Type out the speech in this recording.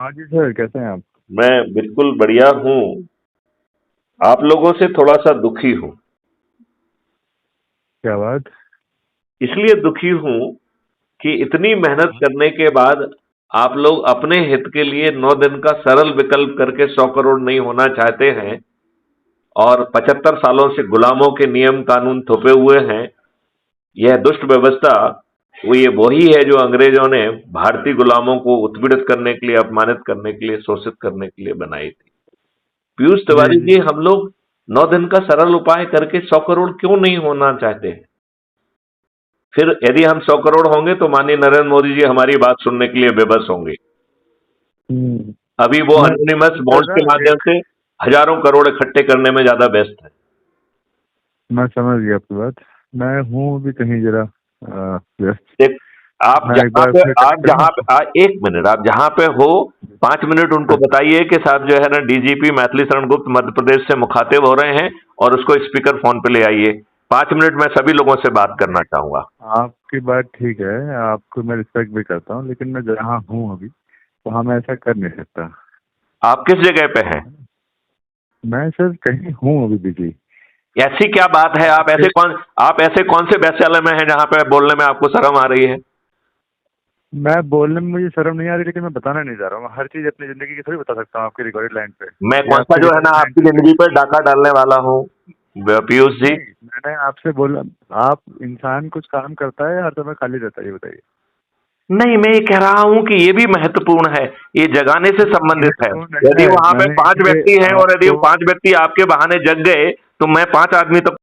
हाँ जी सर, कैसे हैं आप? मैं बिल्कुल बढ़िया हूँ। आप लोगों से थोड़ा सा दुखी हूँ। क्या बात? इसलिए दुखी हूँ कि इतनी मेहनत हाँ। करने के बाद आप लोग अपने हित के लिए 9 दिन का सरल विकल्प करके 100 करोड़ नहीं होना चाहते हैं और 75 सालों से गुलामों के नियम कानून थोपे हुए हैं। यह दुष्ट व्यवस्था वो ये वही है जो अंग्रेजों ने भारतीय गुलामों को उत्पीड़ित करने के लिए, अपमानित करने के लिए, शोषित करने के लिए बनाई थी। पीयूष जी तिवारी जी। जी, हम लोग 9 दिन का सरल उपाय करके 100 करोड़ क्यों नहीं होना चाहते हैं? फिर यदि हम 100 करोड़ होंगे तो माननीय नरेंद्र मोदी जी हमारी बात सुनने के लिए बेबस होंगे। हम्म। अभी वो मैं एनोनिमस सर बॉन्ड्स ना के माध्यम एक से हजारों करोड़ इकट्ठे करने में ज्यादा व्यस्त है। मैं समझ गया आपकी बात। मैं हूँ अभी कहीं जरा व्यस्त। देख, आप मैं एक जहां बार पे फिर आप कनेक्ट करूँ जहां पे आपको? एक मिनट, आप जहां पे हो 5 मिनट उनको हाँ। बताइए कि साहब जो है ना डीजीपी मैथिली शरण गुप्त मध्य प्रदेश से मुखातिब हो रहे हैं और उसको स्पीकर फोन पे ले आइए। 5 मिनट मैं सभी लोगों से बात करना चाहूंगा। आपकी बात ठीक है, आपको मैं रिस्पेक्ट भी करता हूँ, लेकिन मैं जहाँ हूँ अभी वहाँ मैं ऐसा कर नहीं सकता। आप किस जगह पे हैं? मैं सर कहीं हूँ अभी बिजी। ऐसी क्या बात है? आपके आप ऐसे कौन से वैश्यालय में हैं जहां पे बोलने में आपको शर्म आ रही है? मैं बोलने में मुझे शर्म नहीं आ रही, लेकिन मैं बताना नहीं चाह रहा हूँ। मैं हर चीज अपनी जिंदगी की थोड़ी बता सकता हूँ आपकी रिकॉर्डेड लाइन पे। मैं या कौन सा आपकी जो है ना रिकॉर्डेड लाइन आपकी पे भी। जिंदगी पर डाका डालने वाला हूँ पीयूष जी? नहीं, मैंने आपसे बोला। आप इंसान कुछ काम करता है हर समय खाली रहता है, ये बताइए। नहीं, मैं ये कह रहा हूं कि ये भी महत्वपूर्ण है। ये जगाने से संबंधित है। महत्वपूर्ण यदि है, वहां पे मैंने 5 इसीलिए व्यक्ति हैं और यदि वो आपको 5 व्यक्ति आपके बहाने जग गए तो मैं 5 आदमी तक